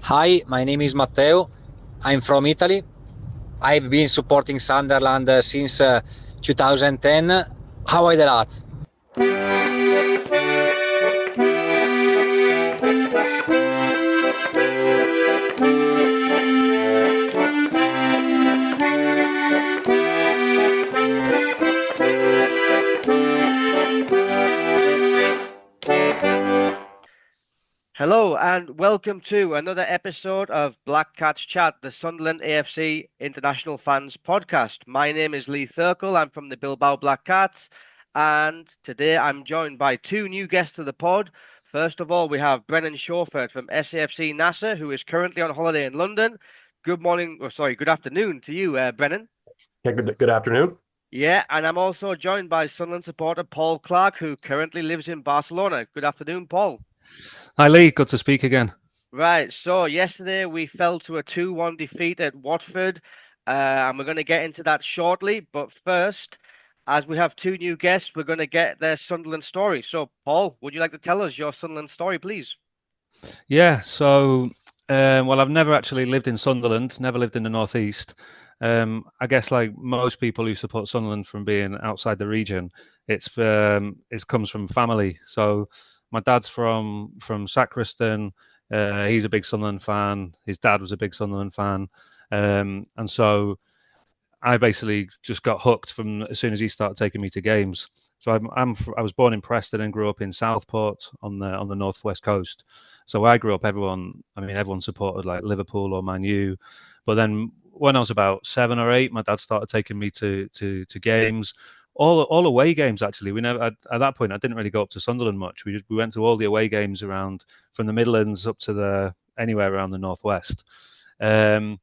Hi, my name is Matteo. I'm from Italy. I've been supporting Sunderland since 2010. How are the lads? Hello and welcome to another episode of Black Cats Chat, the Sunderland AFC International Fans Podcast. My name is Lee Thirkell. I'm from the Bilbao Black Cats, and today I'm joined by two new guests of the pod. First of all, we have Brennan Schaufert from SAFC NASA, who is currently on holiday in London. Good afternoon to you, Brennan. Yeah, good afternoon. Yeah, and I'm also joined by Sunderland supporter Paul Clark, who currently lives in Barcelona. Good afternoon, Paul. Hi Lee, good to speak again. Right, so yesterday we fell to a 2-1 defeat at Watford, and we're going to get into that shortly. But first, as we have two new guests, we're going to get their Sunderland story. So, Paul, would you like to tell us your Sunderland story, please? Yeah, so, well, I've never actually lived in Sunderland, never lived in the Northeast. I guess like most people who support Sunderland from being outside the region, it comes from family. So my dad's from Sacriston. He's a big Sunderland fan. His dad was a big Sunderland fan. And so I basically just got hooked from as soon as he started taking me to games. So I was born in Preston and grew up in Southport on the northwest coast. So where I grew up, everyone supported like Liverpool or Man U. But then when I was about 7 or 8, my dad started taking me to games, all away games. Actually, we never at that point I didn't really go up to Sunderland much. We went to all the away games around from the Midlands up to anywhere around the northwest. And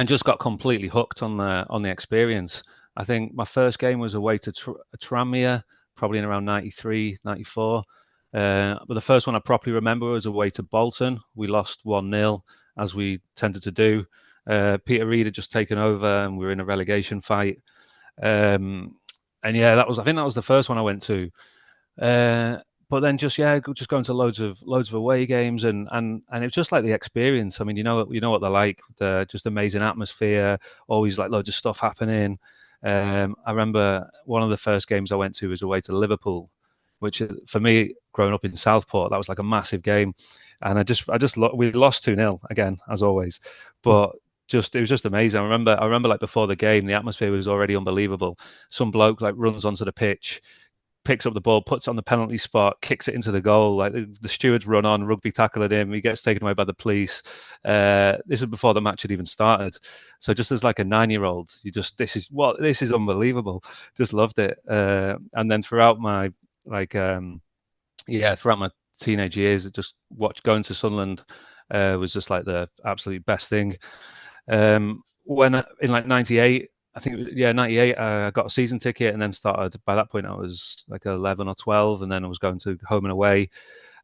just got completely hooked on the experience. I think my first game was away to Tranmere, probably in around 93, 94. But the first one I properly remember was away to Bolton. We lost 1-0, as we tended to do. Peter Reid had just taken over, and we were in a relegation fight. And yeah, I think that was the first one I went to. But then just going to loads of away games and it was just like the experience. I mean, you know what they're like. Just amazing atmosphere, always like loads of stuff happening. I remember one of the first games I went to was away to Liverpool, which for me, growing up in Southport, that was like a massive game. And we lost 2-0 again, as always. But it was just amazing. I remember like before the game, the atmosphere was already unbelievable. Some bloke like runs onto the pitch, picks up the ball, puts it on the penalty spot, kicks it into the goal. Like the stewards run on, rugby tackle at him. He gets taken away by the police. This is before the match had even started. So just as like a 9-year-old, this is unbelievable. Just loved it. And then throughout my teenage years, going to Sunderland was just like the absolute best thing. When in like 98. I think, 98, I got a season ticket and then started. By that point, I was like 11 or 12, and then I was going to home and away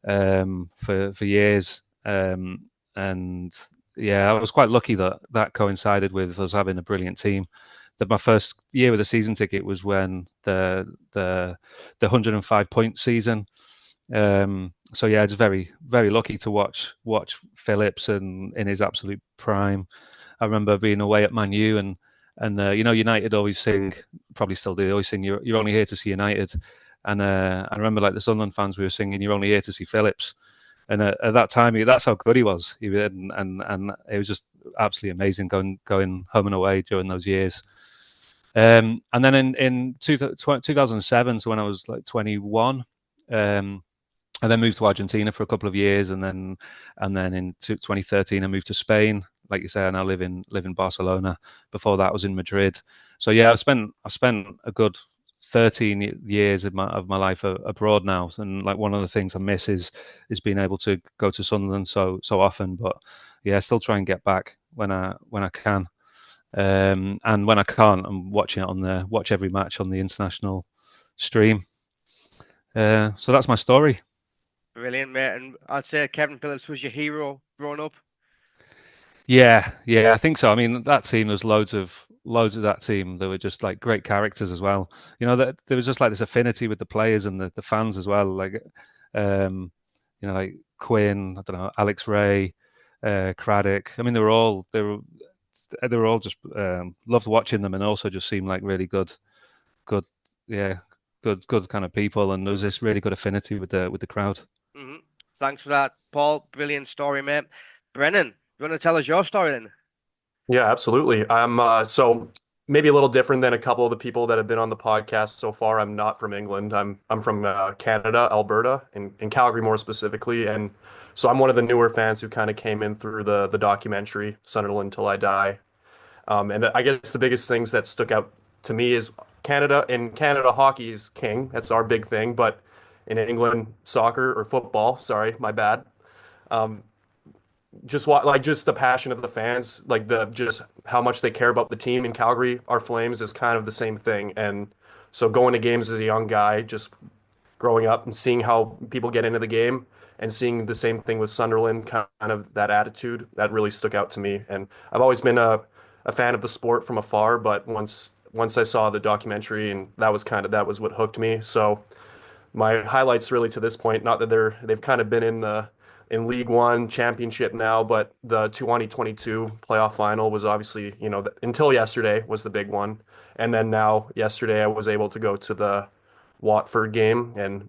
for years. And yeah, I was quite lucky that coincided with us having a brilliant team. My first year with a season ticket was when the 105-point season. So yeah, just very, very lucky to watch Phillips and in his absolute prime. I remember being away at Man U and United always sing, probably still do, they always sing, you're only here to see United. And I remember like the Sunderland fans, we were singing, you're only here to see Phillips. And at that time, that's how good he was. And it was just absolutely amazing going home and away during those years. And then in 2007, so when I was like 21, I then moved to Argentina for a couple of years. And then in 2013, I moved to Spain. Like you say, I now live in Barcelona. Before that, I was in Madrid. So yeah, I've spent a good 13 years of my life abroad now, and like one of the things I miss is being able to go to Sunderland so often. But yeah, I still try and get back when I can, and when I can't, I'm watching it watch every match on the international stream. So that's my story. Brilliant, mate. And I'd say Kevin Phillips was your hero growing up. Yeah, I think so. I mean, that team, there's loads of that team that were just like great characters as well. That there was just like this affinity with the players and the fans as well. Like, like Quinn, I don't know, Alex Ray, Craddock. I mean, they were all just loved watching them, and also just seemed like really good, yeah, good kind of people. And there was this really good affinity with the crowd. Mm-hmm. Thanks for that, Paul. Brilliant story, mate. Brennan, you want to tell us your story then? Yeah, absolutely. I'm so maybe a little different than a couple of the people that have been on the podcast so far. I'm not from England. I'm from Canada, Alberta, in Calgary more specifically, and so I'm one of the newer fans who kind of came in through the documentary Sunderland Till I Die. And I guess the biggest things that stuck out to me is Canada. In Canada, hockey is king. That's our big thing. But in England, soccer or football, sorry, my bad. Um, just the passion of the fans, like the just how much they care about the team. In Calgary, our Flames is kind of the same thing. And so going to games as a young guy, just growing up and seeing how people get into the game and seeing the same thing with Sunderland, kind of that attitude, that really stuck out to me. And I've always been a fan of the sport from afar, but once I saw the documentary, and that was what hooked me. So my highlights really to this point, not that they've kind of been in League One Championship now, but the 2022 playoff final was obviously, until yesterday was the big one. And then now yesterday I was able to go to the Watford game, and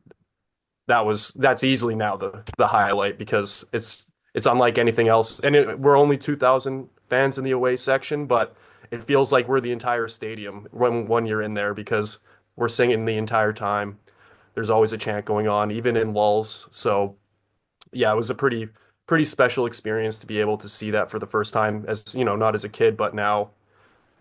that's easily now the highlight, because it's unlike anything else. And we're only 2,000 fans in the away section, but it feels like we're the entire stadium when you're in there, because we're singing the entire time. There's always a chant going on, even in lulls. So yeah, it was a pretty special experience to be able to see that for the first time, as not as a kid, but now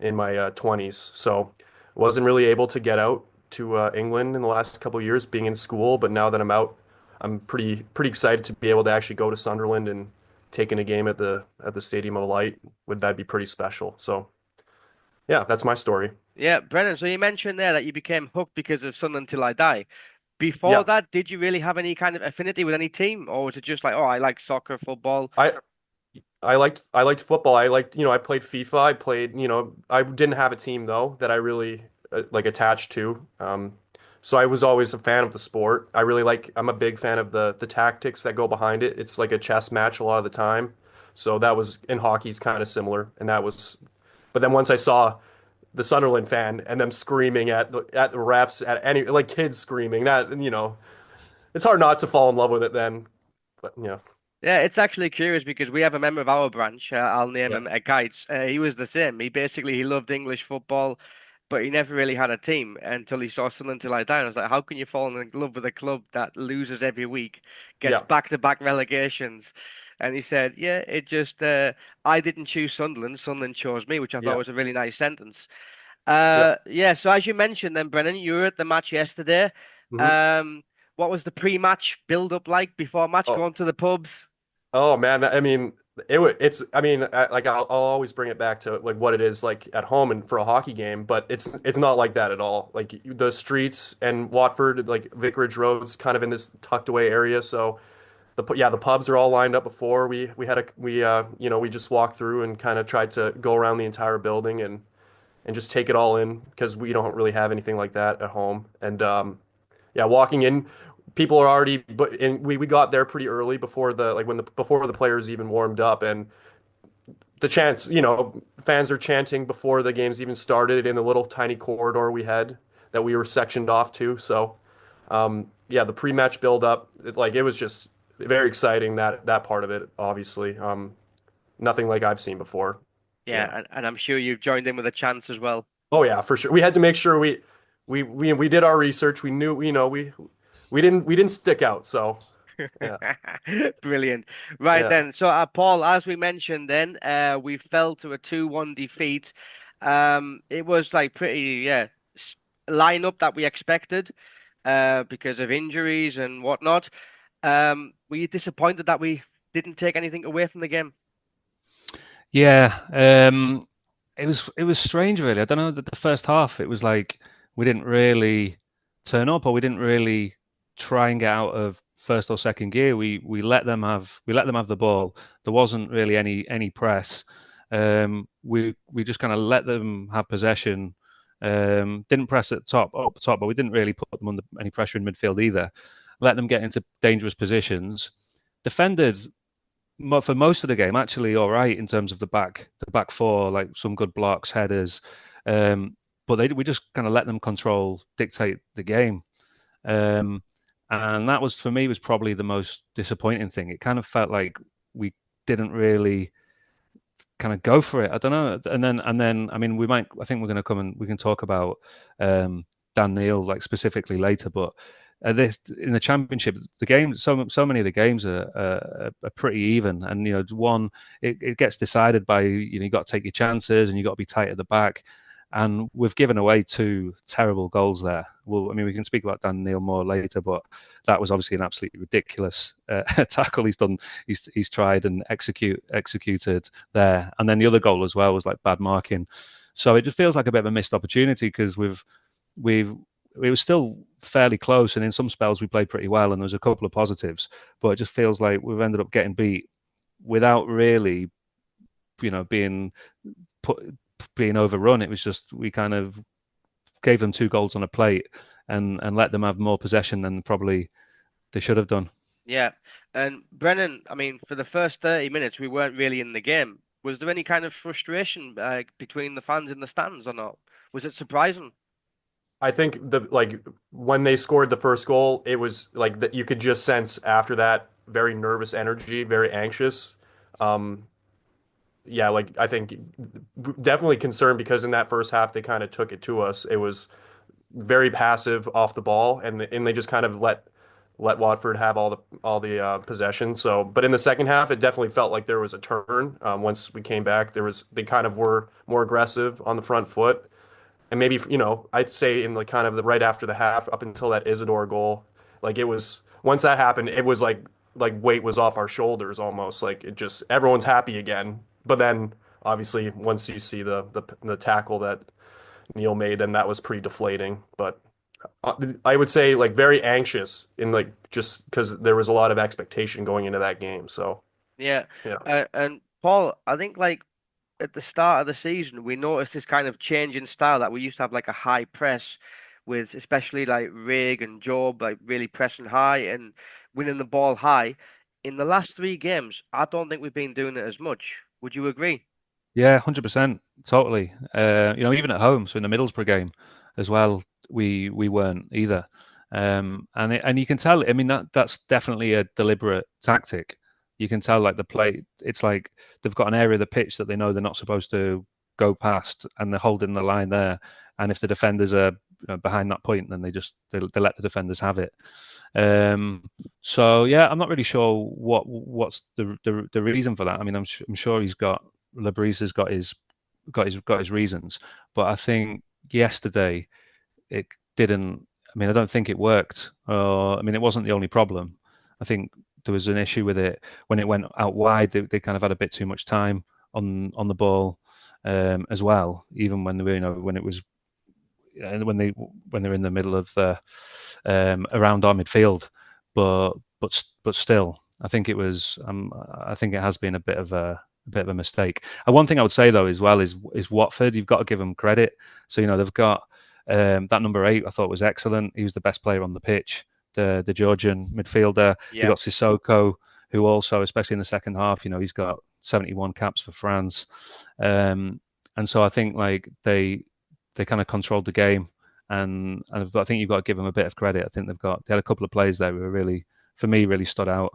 in my 20s. So wasn't really able to get out to England in the last couple of years being in school, but now that I'm out, I'm pretty excited to be able to actually go to Sunderland and take in a game at the Stadium of Light. Would that be pretty special? So yeah, that's my story. Yeah, Brennan, so you mentioned there that you became hooked because of Sunderland Till I Die. Before Yeah. that, did you really have any kind of affinity with any team, or was it just like, oh, I like soccer, football? I liked football. I played FIFA. I didn't have a team though that I really like attached to. So I was always a fan of the sport. I'm a big fan of the tactics that go behind it. It's like a chess match a lot of the time. So that was in hockey's kind of similar, but then once I saw the Sunderland fan and them screaming at the refs, at any like kids screaming, it's hard not to fall in love with it then. But yeah. Yeah, it's actually curious because we have a member of our branch. I'll name Yeah. him Kites. He was the same. He loved English football, but he never really had a team until he saw Sunderland Till I Die. And I was like, how can you fall in love with a club that loses every week, gets Yeah. back-to-back relegations? And he said, yeah, it just I didn't choose Sunderland. Sunderland chose me, which I thought Yeah. was a really nice sentence. Yeah. Yeah. So as you mentioned, then Brennan, you were at the match yesterday. Mhm. Um, what was the pre-match build-up like before match? Oh, Going to the pubs? oh man. I mean, I mean, I'll always bring it back to like what it is like at home and for a hockey game, but it's not like that at all. Like the streets and Watford, like Vicarage Road's kind of in this tucked away area. So the pubs are all lined up before we just walked through and kind of tried to go around the entire building and just take it all in, because we don't really have anything like that at home. And yeah, walking in, people are already, and we got there pretty early before before the players even warmed up, and the chants, fans are chanting before the games even started in the little tiny corridor we had that we were sectioned off to. So yeah, the pre-match build up, it was just very exciting, that part of it, obviously. Nothing like I've seen before. Yeah, Yeah. and I'm sure you've joined in with a chance as well. Oh yeah, for sure. We had to make sure we did our research. We knew, we didn't stick out. So yeah, Brilliant. Right yeah, then. So, Paul, as we mentioned, then we fell to a 2-1 defeat. It was like pretty, yeah, lineup that we expected because of injuries and whatnot. Were you disappointed that we didn't take anything away from the game? Yeah, it was strange, really. I don't know, that the first half it was like we didn't really turn up, or we didn't really try and get out of first or second gear. We let them have the ball. There wasn't really any press. We just kind of let them have possession. Didn't press up top, but we didn't really put them under any pressure in midfield either. Let them get into dangerous positions. Defended for most of the game, actually all right in terms of the back four, like some good blocks, headers. But we just kind of let them dictate the game. And that was, for me, was probably the most disappointing thing. It kind of felt like we didn't really kind of go for it. I don't know. And then, I mean, I think we're going to come and we can talk about Dan Neil like specifically later, but this in the Championship, the game, so many of the games are pretty even, and it gets decided by you got to take your chances and you got to be tight at the back, and we've given away two terrible goals there. Well, I mean, we can speak about Dan Neil more later, but that was obviously an absolutely ridiculous tackle he's tried and executed there, and then the other goal as well was like bad marking. So it just feels like a bit of a missed opportunity because it was still fairly close, and in some spells we played pretty well, and there was a couple of positives. But it just feels like we've ended up getting beat without really, being overrun. It was just we kind of gave them 2 goals on a plate and let them have more possession than probably they should have done. Yeah, and Brennan, I mean, for the first 30 minutes, we weren't really in the game. Was there any kind of frustration between the fans in the stands or not? Was it surprising? I think when they scored the first goal, it was like that you could just sense after that very nervous energy, very anxious. Yeah, like I think definitely concerned because in that first half they kind of took it to us. It was very passive off the ball, and they just kind of let Watford have all the possession. So, but in the second half, it definitely felt like there was a turn. Once we came back, they kind of were more aggressive on the front foot. And maybe, I'd say in the kind of the right after the half, up until that Isidore goal, like it was once that happened, it was like weight was off our shoulders almost. Like it just everyone's happy again. But then obviously once you see the tackle that Neil made, then that was pretty deflating. But I would say like very anxious in like just because there was a lot of expectation going into that game. So Yeah, yeah. and Paul, I think like at the start of the season, we noticed this kind of change in style that we used to have like a high press with especially like Rig and Job, like really pressing high and winning the ball high. In the last 3 games, I don't think we've been doing it as much. Would you agree? Yeah, 100%, totally. Even at home, so in the Middlesbrough game as well, we weren't either. And you can tell. I mean, that's definitely a deliberate tactic. You can tell, like the play. It's like they've got an area of the pitch that they know they're not supposed to go past, and they're holding the line there. And if the defenders are behind that point, then they let the defenders have it. So yeah, I'm not really sure what's the reason for that. I mean, I'm sure Labrise has got his reasons, but I think yesterday it didn't. I mean, I don't think it worked. I mean, it wasn't the only problem. I think there was an issue with it when it went out wide. They kind of had a bit too much time on the ball as well. Even when they were, when it was when they're in the middle of the around our midfield, but still, I think it was. I think it has been a bit of a mistake. And one thing I would say though as well is Watford. You've got to give them credit. So they've got that number 8. I thought was excellent. He was the best player on the pitch. The Georgian midfielder. Yeah. They got Sissoko, who also, especially in the second half, he's got 71 caps for France. And so I think like they kind of controlled the game, and I think you've got to give them a bit of credit. I think they had a couple of plays there who were really, for me, really stood out.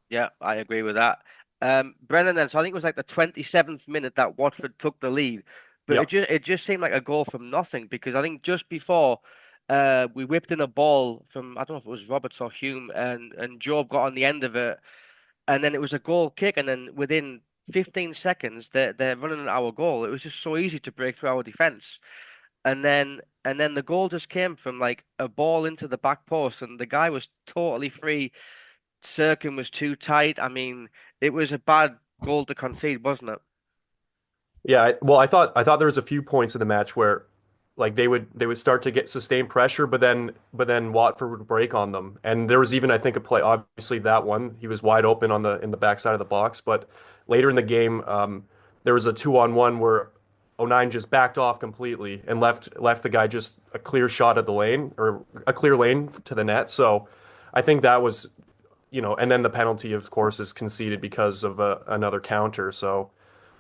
Yeah, I agree with that. Brennan, then, so I think it was like the 27th minute that Watford took the lead, but Yep. it just seemed like a goal from nothing because I think just before we whipped in a ball from, I don't know if it was Roberts or Hume, and Job got on the end of it, and then it was a goal kick, and then within 15 seconds they're running at our goal. It was just so easy to break through our defense. And then the goal just came from like a ball into the back post, and the guy was totally free. Cirkin was too tight. I mean, it was a bad goal to concede, wasn't it? Yeah, well, I thought there was a few points in the match where like they would start to get sustained pressure, but then Watford would break on them. And there was even I think a play, obviously that one, he was wide open in the backside of the box, but later in the game, there was a 2-on-1 where O'Nien just backed off completely and left the guy just a clear shot at the lane or a clear lane to the net. So I think that was and then the penalty, of course, is conceded because of another counter. So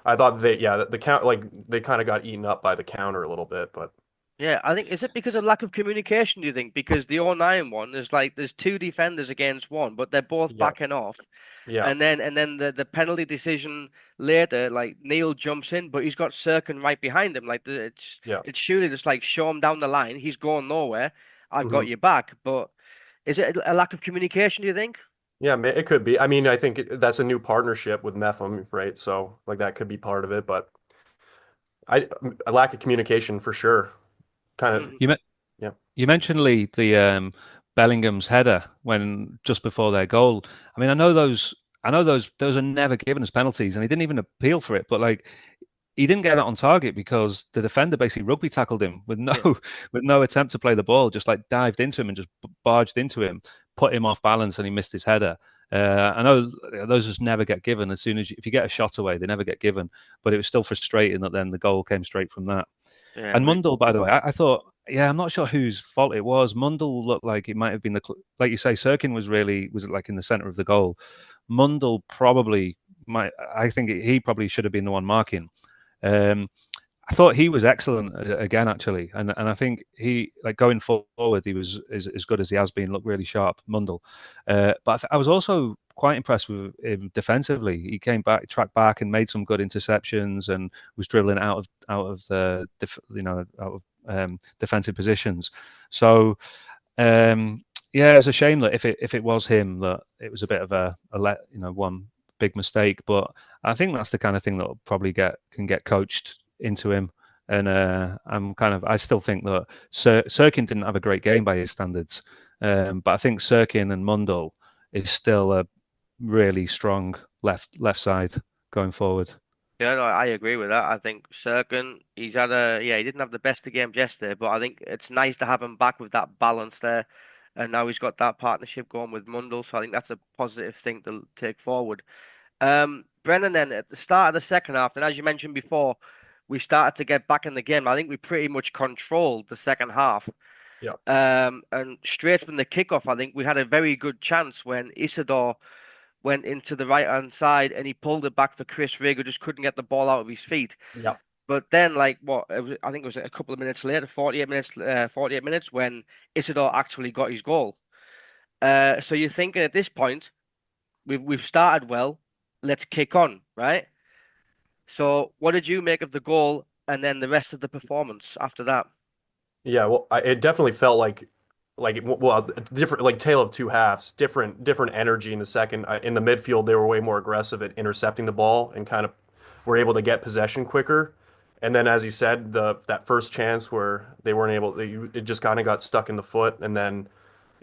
I thought the count, like they kind of got eaten up by the counter a little bit, but Yeah, I think, is it because of lack of communication, do you think? Because the 09 one, there's two defenders against one, but they're both yeah, backing off. yeah, And then the penalty decision later, like Neil jumps in, but he's got Sirkin right behind him. Like yeah. it's surely just like show him down the line. He's going nowhere. I've hmm got your back. But is it a lack of communication, do you think? Yeah, it could be. I mean, I think that's a new partnership with Mepham, right? So like that could be part of it, but I a lack of communication for sure. Kind of, Mhm. You, yeah, You mentioned, Lee, the Bellingham's header when just before their goal. I mean, I know those are never given as penalties, and he didn't even appeal for it. But like, he didn't get that on target because the defender basically rugby tackled him with no Yeah. with no attempt to play the ball, just like dived into him and just barged into him, put him off balance, and he missed his header. I know those just never get given. As soon as if you get a shot away, they never get given. But it was still frustrating that then the goal came straight from that. Yeah. And Mundell, by the way, I thought, yeah, I'm not sure whose fault it was. Mundell looked like it might have been like you say, Sirkin was like in the center of the goal. Mundell probably might. I think he probably should have been the one marking. Um, I thought he was excellent again, actually, and I think he like going forward, he was as good as he has been. Looked really sharp, Mundell. But I was also quite impressed with him defensively. He came back, tracked back, and made some good interceptions, and was dribbling out of the defensive positions. So yeah, it's a shame that if it was him, that it was a bit of one big mistake. But I think that's the kind of thing that probably can get coached into him. And I still think that Sirkin didn't have a great game by his standards, but I think Sirkin and Mundell is still a really strong left side going forward. Yeah, no, I agree with that. I think Sirkin, he didn't have the best of games yesterday, but I think it's nice to have him back with that balance there. And now he's got that partnership going with Mundell, so I think that's a positive thing to take forward. Brennan, then at the start of the second half, and as you mentioned before, we started to get back in the game. I think we pretty much controlled the second half. yeah, And straight from the kickoff, I think we had a very good chance when Isidore went into the right hand side and he pulled it back for Chris Rigg, who just couldn't get the ball out of his feet. yeah. But then, like I think it was a couple of minutes later, 48 minutes when Isidore actually got his goal. So you're thinking at this point, we've started well, let's kick on, right? So what did you make of the goal and then the rest of the performance after that? Yeah, well, it definitely felt well, different, like tale of two halves, different energy in the second. In the midfield, they were way more aggressive at intercepting the ball and kind of were able to get possession quicker. And then, as you said, that first chance where they weren't able, it just kind of got stuck in the foot, and then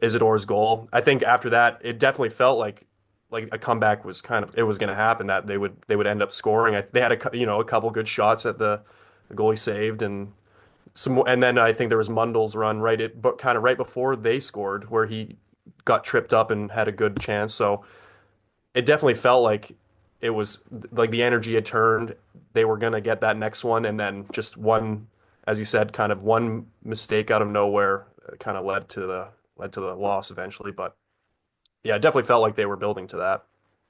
Isidore's goal. I think after that, it definitely felt like a comeback was it was going to happen, that they would end up scoring. They had a couple good shots at the goalie saved, and some more, and then I think there was Mundell's run but kind of right before they scored, where he got tripped up and had a good chance. So it definitely felt like it was like the energy had turned. They were gonna get that next one, and then just one, as you said, kind of one mistake out of nowhere kind of led to the loss eventually. But yeah, it definitely felt like they were building to that.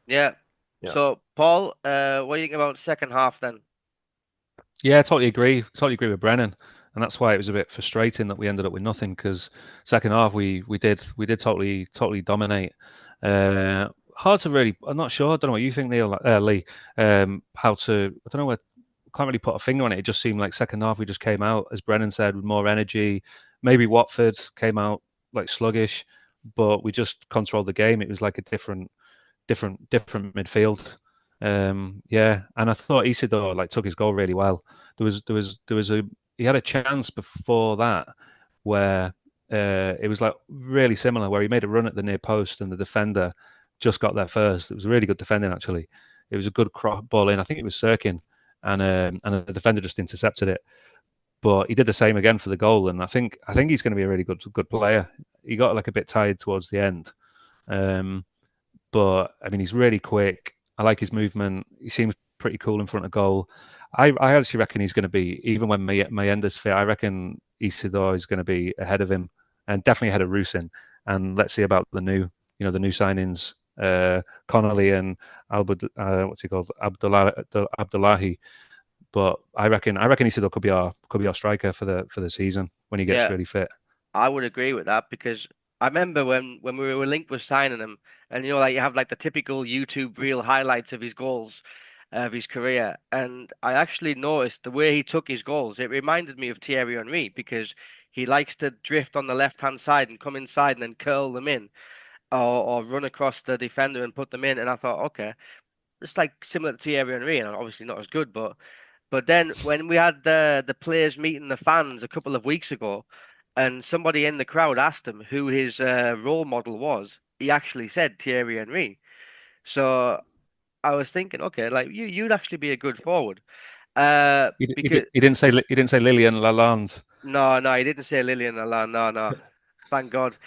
Yeah. Yeah. So Paul, what do you think about the second half then? Yeah, I totally agree. Totally agree with Brennan, and that's why it was a bit frustrating that we ended up with nothing. Because second half we did totally dominate. Hard to really. I'm not sure. I don't know what you think, Neil, Lee. How to? I don't know. Can't really put a finger on it. It just seemed like second half we just came out, as Brennan said, with more energy. Maybe Watford came out like sluggish, but we just controlled the game. It was like a different midfield. Yeah, and I thought Isidore like took his goal really well. He had a chance before that where it was like really similar, where he made a run at the near post and the defender just got there first. It was really good defending actually. It was a good ball in. I think it was Sirkin, and the defender just intercepted it. But he did the same again for the goal, and I think he's going to be a really good player. He got like a bit tired towards the end. But I mean, he's really quick. I like his movement. He seems pretty cool in front of goal. I actually reckon he's going to be, even when Mayenda's fit, I reckon Isidore is going to be ahead of him and definitely ahead of Rusin. And let's see about the new signings Connolly and what's he called, Abdullahi. But I reckon Isidore could be our striker for the season when he gets really fit. I would agree with that, because I remember when we were linked with signing him, and like you have like the typical YouTube reel highlights of his goals of his career, and I actually noticed the way he took his goals. It reminded me of Thierry Henry, because he likes to drift on the left-hand side and come inside and then curl them in, or run across the defender and put them in. And I thought, okay, it's like similar to Thierry Henry, and obviously not as good, but then when we had the players meeting the fans a couple of weeks ago, and somebody in the crowd asked him who his role model was, he actually said Thierry Henry. So I was thinking, okay, like you'd actually be a good forward. Because He didn't say Lilian Lalande. no, he didn't say Lillian Alan. No. Thank God.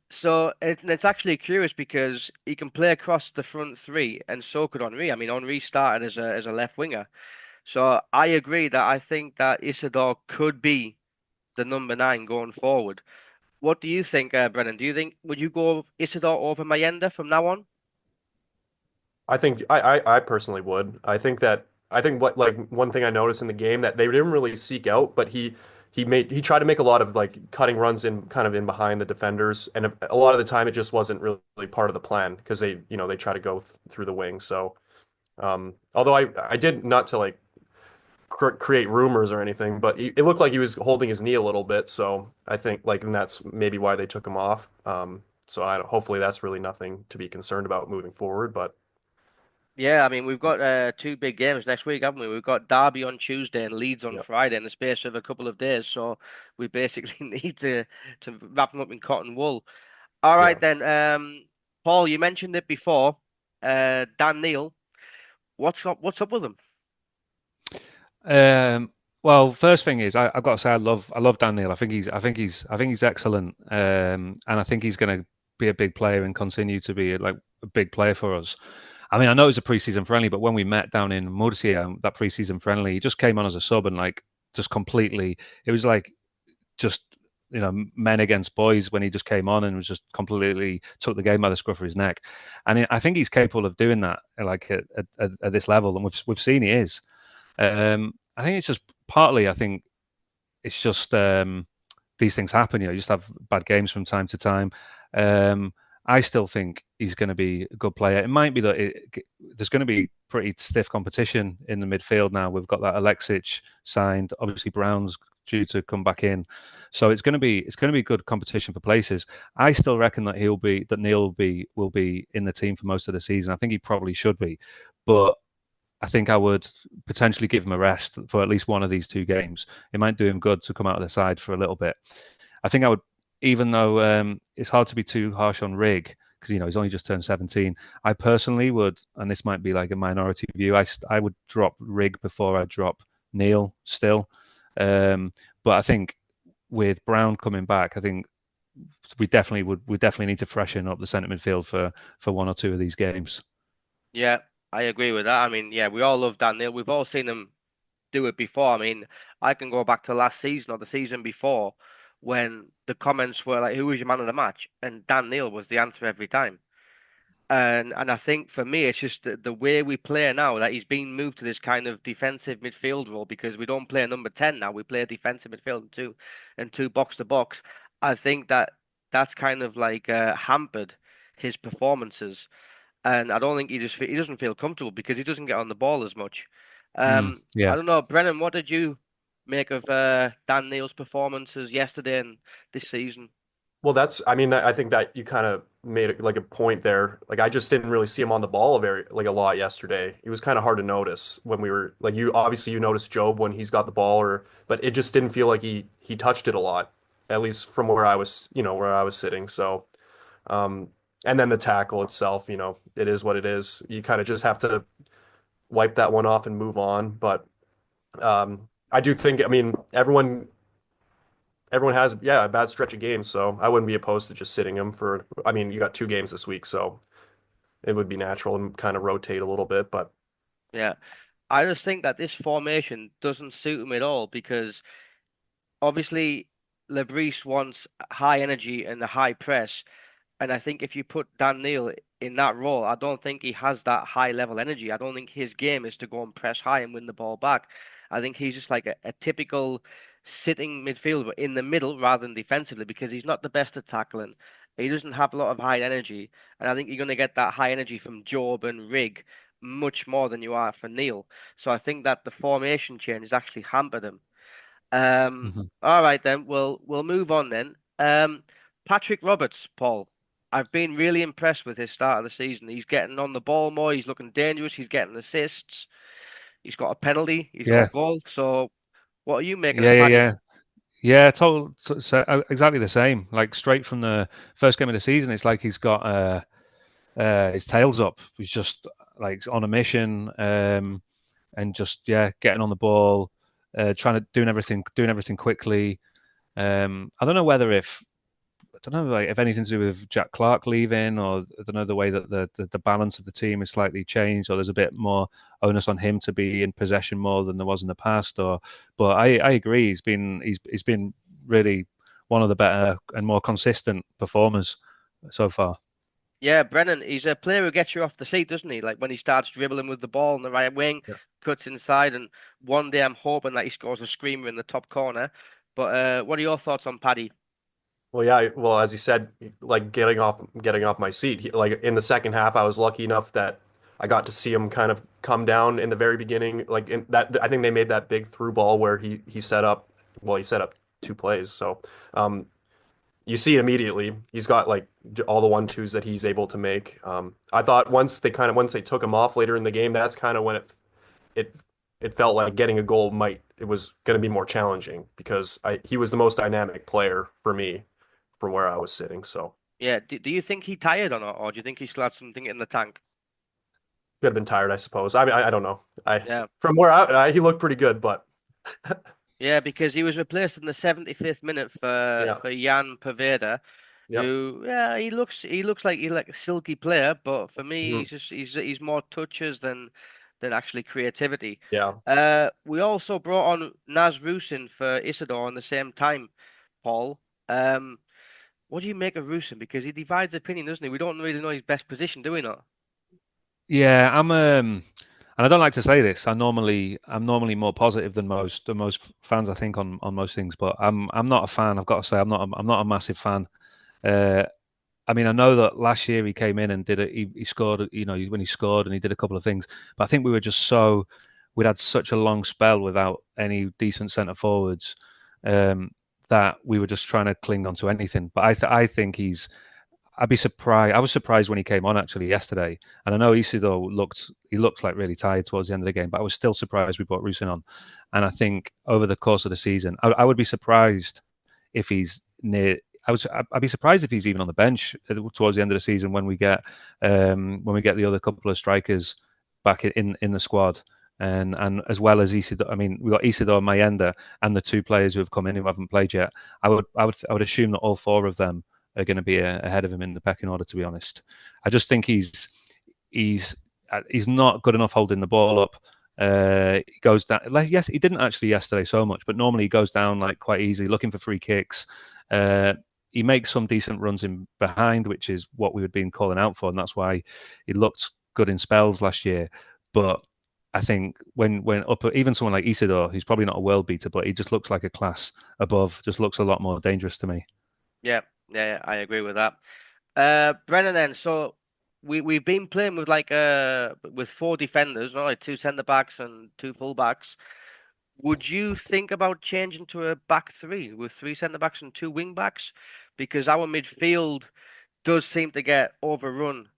So it's actually curious, because he can play across the front three, and so could Henry. I mean, Henry started as a left winger. So I agree that I think that Isidore could be the number 9 going forward. What do you think, Brennan? Would you go Isidore over Mayenda from now on? I think I personally would. I think what like one thing I noticed in the game that they didn't really seek out, but he tried to make a lot of like cutting runs in kind of in behind the defenders, and a lot of the time it just wasn't really part of the plan, because they try to go through the wing. So although I did, not to like create rumors or anything, but it looked like he was holding his knee a little bit. So I think like, and that's maybe why they took him off. So hopefully that's really nothing to be concerned about moving forward. But Yeah, I mean, we've got 2 big games next week, haven't we? We've got Derby on Tuesday and Leeds on yeah, Friday in the space of a couple of days. So we basically need to wrap them up in cotton wool. All yeah. right then. Paul, you mentioned it before. Dan Neil, what's up with him? Well, first thing is I've got to say I love Dan Neil. I think he's excellent, and I think he's going to be a big player and continue to be like a big player for us. I mean, I know it was a preseason friendly, but when we met down in Murcia, that preseason friendly, he just came on as a sub and like just completely. It was like just men against boys when he just came on and was just completely took the game by the scruff of his neck. And I think he's capable of doing that, like at this level, and we've seen he is. I think it's just partly. I think it's just these things happen. You just have bad games from time to time. I still think he's going to be a good player. It might be that there's going to be pretty stiff competition in the midfield now. We've got that Alexic signed. Obviously, Brown's due to come back in, so it's going to be good competition for places. I still reckon that Neil will be in the team for most of the season. I think he probably should be, but I think I would potentially give him a rest for at least one of these 2 games. It might do him good to come out of the side for a little bit. I think I would, even though it's hard to be too harsh on Rig, because he's only just turned 17. I personally would, and this might be like a minority view, I would drop Rig before I drop Neil still. But I think with Brown coming back, I think we definitely need to freshen up the centre midfield for 1 or 2 of these games. Yeah, I agree with that. I mean, yeah, we all love Dan Neil. We've all seen him do it before. I mean, I can go back to last season or the season before, when the comments were like, "Who was your man of the match?" and Dan Neil was the answer every time. And I think for me, it's just the way we play now, that he's been moved to this kind of defensive midfield role, because we don't play a number 10 now. We play a defensive midfield and two box to box. I think that's kind of like hampered his performances, and I don't think he doesn't feel comfortable, because he doesn't get on the ball as much. I Yeah. don't know, Brennan, what did you make of Dan Neil's performances yesterday and this season? Well, I think that you kind of made like a point there. Like I just didn't really see him on the ball a lot yesterday. It was kind of hard to notice when we were like, you noticed Job when he's got the ball, but it just didn't feel like he touched it a lot, at least from where I was, where I was sitting. So, and then the tackle itself, it is what it is. You kind of just have to wipe that one off and move on. But I do think, I mean, everyone has, yeah, a bad stretch of games, so I wouldn't be opposed to just sitting him for. I mean, you got 2 games this week, so it would be natural and kind of rotate a little bit. But Yeah. I just think that this formation doesn't suit him at all, because obviously Lebris wants high energy and a high press, And I think if you put Dan Neil in that role, I don't think he has that high level energy. I don't think his game is to go and press high and win the ball back. I think he's just like a typical sitting midfielder in the middle rather than defensively, because he's not the best at tackling. He doesn't have a lot of high energy. And I think you're going to get that high energy from Job and Rigg much more than you are for Neil. So I think that the formation change has actually hampered him. All right then. We'll move on then. Patrick Roberts, Paul. I've been really impressed with his start of the season. He's getting on the ball more. He's looking dangerous. He's getting assists. He's got a penalty. He's got Yeah, a goal. So, what are you making yeah, of yeah, Paddy? yeah. Yeah, total. Exactly the same. Like straight from the first game of the season, it's like he's got his tails up. He's just like on a mission, and just getting on the ball, trying to doing everything quickly. I don't know whether if I don't know like if anything to do with Jack Clark leaving, or I don't know the way that the balance of the team is slightly changed, or there's a bit more onus on him to be in possession more than there was in the past. But I agree, he's been really one of the better and more consistent performers so far. Yeah, Brennan, he's a player who gets you off the seat, doesn't he? Like when he starts dribbling with the ball in the right wing, Yeah. cuts inside, and one day I'm hoping that he scores a screamer in the top corner. But what are your thoughts on Paddy? Well, yeah, well, as you said, like getting off my seat. Like in the second half, I was lucky enough that I got to see him kind of come down in the very beginning. Like in that, I think they made that big through ball where he set up. Well, he set up two plays, so um, you see immediately he's got like all the 1-2s that he's able to make. I thought once they took him off later in the game, that's kind of when it it felt like getting a goal it was going to be more challenging because he was the most dynamic player for me from where I was sitting. So Yeah, do you think he tired or not, or do you think he still had something in the tank? could have been tired, I suppose. I mean, I don't know. Yeah. From where he looked pretty good, but Yeah, because he was replaced in the 75th minute yeah, for Jan Poveda, yep. who he looks like he's like a silky player, but for me Mhm. he's more touches than actually creativity. Yeah. We also brought on Naz Rusin for Isidore on the same time, Paul. Um, what do you make of Rusin? Because he divides opinion, doesn't he? We don't really know his best position, do we not? Yeah, and I don't like to say this. I'm normally more positive than most fans, I think, on most things. But I'm not a fan. I've got to say I'm not a massive fan. Uh, I mean, I know that last year he came in and did it. He scored, when he scored, and he did a couple of things. But I think we'd had such a long spell without any decent centre forwards, that we were just trying to cling on to anything. But I think I'd be surprised. I was surprised when he came on actually yesterday, and I know Isidore looked like really tired towards the end of the game, but I was still surprised we brought Rusin on. And I think over the course of the season, I would be surprised if he's near. I'd be surprised if he's even on the bench towards the end of the season when we get the other couple of strikers back in the squad. And as well as Isidore, I mean, we got Isidore, Mayenda, and the two players who have come in who haven't played yet. I would assume that all four of them are going to be ahead of him in the pecking order. To be honest, I just think he's not good enough holding the ball up. He goes down. Yes, he didn't actually yesterday so much, but normally he goes down like quite easily, looking for free kicks. He makes some decent runs in behind, which is what we had been calling out for, and that's why he looked good in spells last year. But I think when up, even someone like Isidore, who's probably not a world beater, but he just looks like a class above, just looks a lot more dangerous to me. Yeah, I agree with that. Brennan, then, so we've been playing with with four defenders, not like two centre backs and two full backs. Would you think about changing to a back three with three centre backs and two wing backs? Because our midfield does seem to get overrun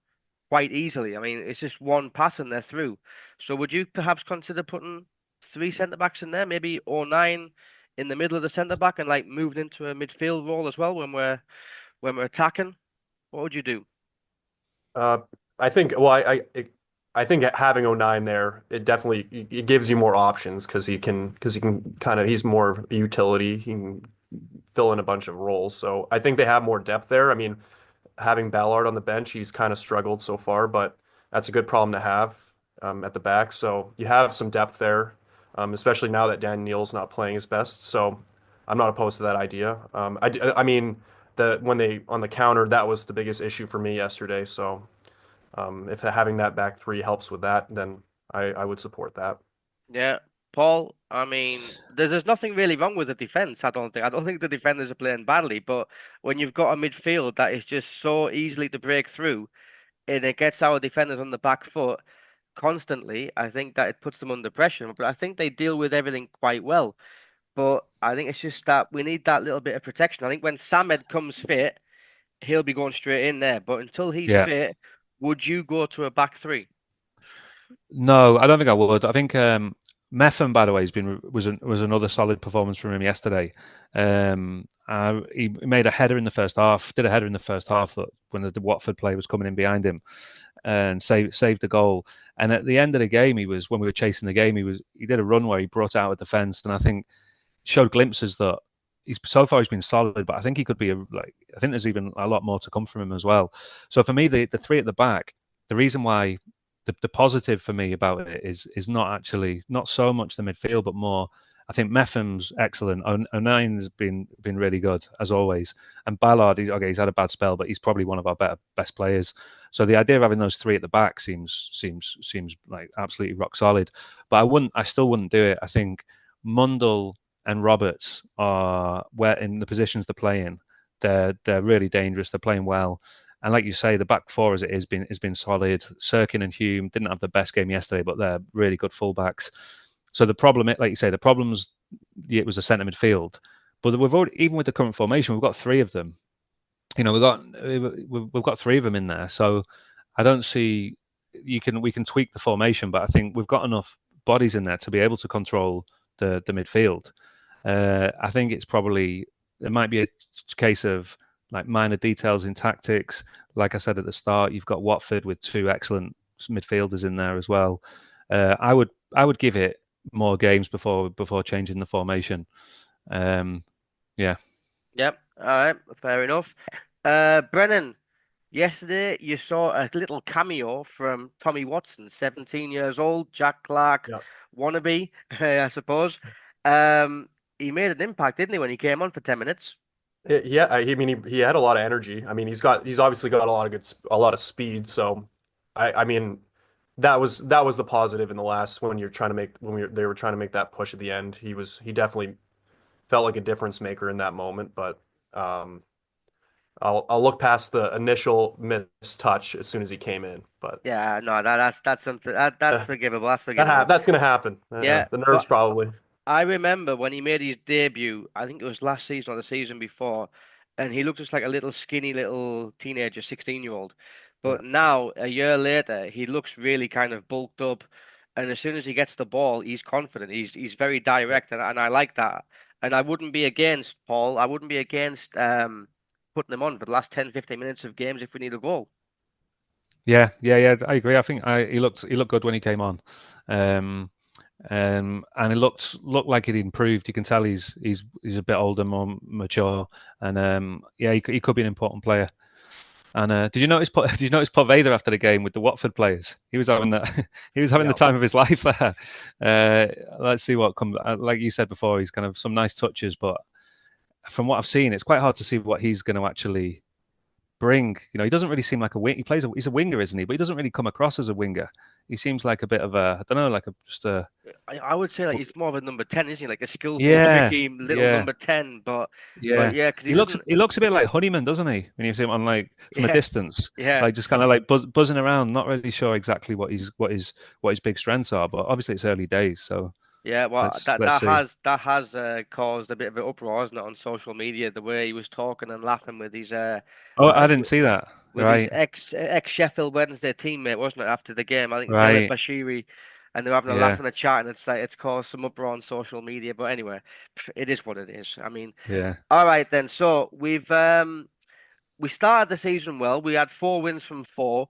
quite easily. I mean, it's just one pass and they're through. So would you perhaps consider putting three centre backs in there, maybe or nine in the middle of the centre back, and like moving into a midfield role as well when we're attacking? What would you do? Uh, I think well, I think having '09 there, it definitely it gives you more options because he can kind of he's more utility. He can fill in a bunch of roles. So I think they have more depth there. I mean, having Ballard on the bench, he's kind of struggled so far, but that's a good problem to have at the back. So you have some depth there, especially now that Dan Neal's not playing his best. So I'm not opposed to that idea. I mean, when they on the counter, that was the biggest issue for me yesterday. So if having that back three helps with that, then I would support that. Yeah, Paul. I mean, there's nothing really wrong with the defense. I don't think. I don't think the defenders are playing badly. But when you've got a midfield that is just so easily to break through, and it gets our defenders on the back foot constantly, I think that it puts them under pressure. But I think they deal with everything quite well. But I think it's just that we need that little bit of protection. I think when Samed comes fit, he'll be going straight in there. But until he's Yeah. fit, would you go to a back three? No, I don't think I would. I think Metham, by the way, was another solid performance from him yesterday. He made a header in the first half. Did a header in the first half that when the Watford player was coming in behind him, and saved the goal. And at the end of the game, when we were chasing the game, he did a run where he brought out a defence, and I think showed glimpses that he's been solid, but I think he could be I think there's even a lot more to come from him as well. So for me, the three at the back, the reason why the positive for me about it is not so much the midfield, but more I think Metham's excellent. O'Nine's been really good as always, and Ballard he's had a bad spell, but he's probably one of our best players. So the idea of having those three at the back seems like absolutely rock solid. But I still wouldn't do it. I think Mundle and Roberts are where in the positions they're playing, they're really dangerous. They're playing well. And like you say, the back four as it has been solid. Sirkin and Hume didn't have the best game yesterday, but they're really good fullbacks. So the problem, like you say, it was a centre midfield. But even with the current formation, we've got three of them. We've got three of them in there. So I don't see we can tweak the formation, but I think we've got enough bodies in there to be able to control the midfield. I think it might be a case of like minor details in tactics. Like I said at the start, you've got Watford with two excellent midfielders in there as well. I would give it more games before changing the formation. Yeah. Yep. All right. Fair enough. Brennan, yesterday you saw a little cameo from Tommy Watson, 17 years old, Jack Clark wannabe, I suppose. He made an impact, didn't he, when he came on for 10 minutes? Yeah, I mean, he had a lot of energy. I mean, he's obviously got a lot of speed. So, I mean, that was the positive in the last when they were trying to make that push at the end. He definitely felt like a difference maker in that moment. But I'll look past the initial missed touch as soon as he came in. But yeah, no, that's something that's forgivable. That's forgivable. That's gonna happen. Yeah, the nerves probably. I remember when he made his debut, I think it was last season or the season before, and he looked just like a little skinny little teenager, 16-year-old. But now, a year later, he looks really kind of bulked up. And as soon as he gets the ball, he's confident. He's very direct, and I like that. And I wouldn't be against Paul. I wouldn't be against putting him on for the last 10, 15 minutes of games if we need a goal. Yeah. I agree. I think he looked good when he came on. And it looked like he'd improved. You can tell he's a bit older, more mature, and he could be an important player. And did you notice Poveda after the game with the Watford players? He was having the time of his life there. Let's see what comes. Like you said before, he's kind of some nice touches, but from what I've seen, it's quite hard to see what he's going to actually bring. He doesn't really seem like a wing. He's a winger, isn't he? But he doesn't really come across as a winger. He seems like a bit of I don't know, just a. I would say he's more of a number 10, isn't he? Like a skillful, tricky little number 10. But because he looks a bit like Honeyman, doesn't he? When you see him on from a distance, like just kind of like buzzing around, not really sure exactly what his big strengths are. But obviously, it's early days, so. Yeah, well, let's that has caused a bit of an uproar, hasn't it, on social media? The way he was talking and laughing with his I didn't see that. With his ex Sheffield Wednesday teammate, wasn't it? After the game, I think Derek Bashiri, and they're having a laugh in the chat, and it's caused some uproar on social media. But anyway, it is what it is. I mean, All right then. So we started the season well. We had 4 wins from 4.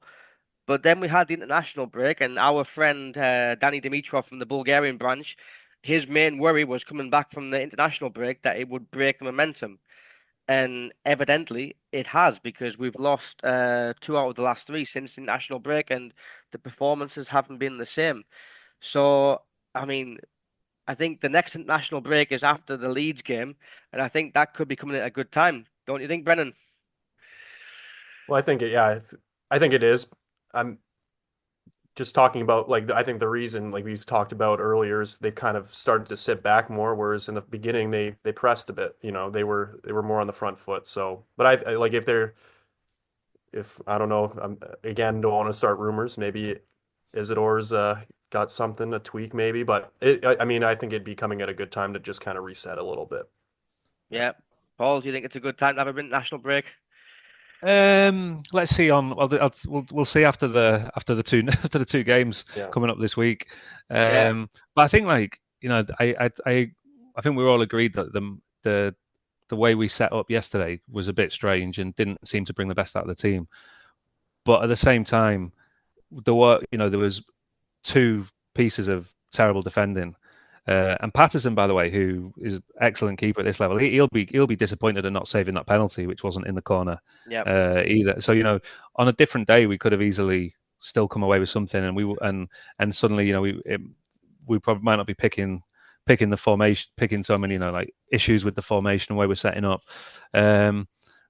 But then we had the international break, and our friend Danny Dimitrov from the Bulgarian branch, his main worry was coming back from the international break that it would break the momentum. And evidently it has, because we've lost 2 out of the last 3 since the international break, and the performances haven't been the same. So, I mean, I think the next international break is after the Leeds game, and I think that could be coming at a good time. Don't you think, Brennan? Well, I think I think it is. I'm just talking about I think the reason like we've talked about earlier is they kind of started to sit back more, whereas in the beginning they pressed a bit. They were more on the front foot. So, but I like if I don't know, again don't want to start rumors. Maybe Isidor's got something, a tweak maybe, but I mean I think it'd be coming at a good time to just kind of reset a little bit. Yeah. Paul, do you think it's a good time to have a international break? Let's see we'll see after the two games coming up this week. But I think I think we all agreed that the way we set up yesterday was a bit strange and didn't seem to bring the best out of the team. But at the same time, there was two pieces of terrible defending. And Patterson, by the way, who is excellent keeper at this level, he'll be disappointed at not saving that penalty, which wasn't in the corner either. So on a different day, we could have easily still come away with something, and suddenly we probably might not be picking the formation, picking so many issues with the formation and way we're setting up.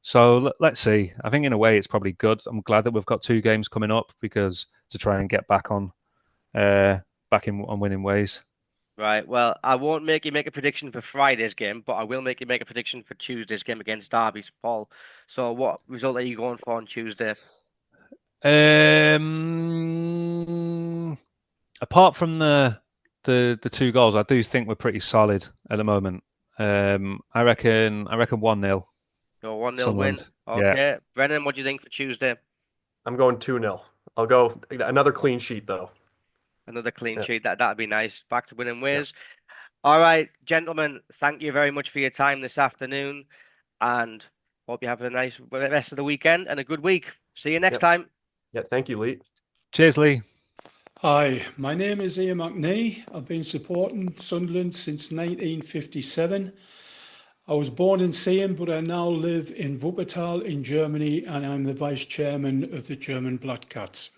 So let's see. I think in a way it's probably good. I'm glad that we've got two games coming up because to try and get back on winning ways. Right. Well, I won't make you make a prediction for Friday's game, but I will make you make a prediction for Tuesday's game against Derby, Paul. So what result are you going for on Tuesday? Apart from the two goals, I do think we're pretty solid at the moment. I reckon 1-0. So 1-0 win. Okay. Yeah. Brennan, what do you think for Tuesday? I'm going 2-0. I'll go another clean sheet though. Another clean sheet. That'd be nice. Back to winning ways. All right, gentlemen. Thank you very much for your time this afternoon, and hope you have a nice rest of the weekend and a good week. See you next time. Yeah, thank you, Lee. Cheers, Lee. Hi, my name is Ian McNee. I've been supporting Sunderland since 1957. I was born in Seaham, but I now live in Wuppertal in Germany, and I'm the vice chairman of the German Black Cats.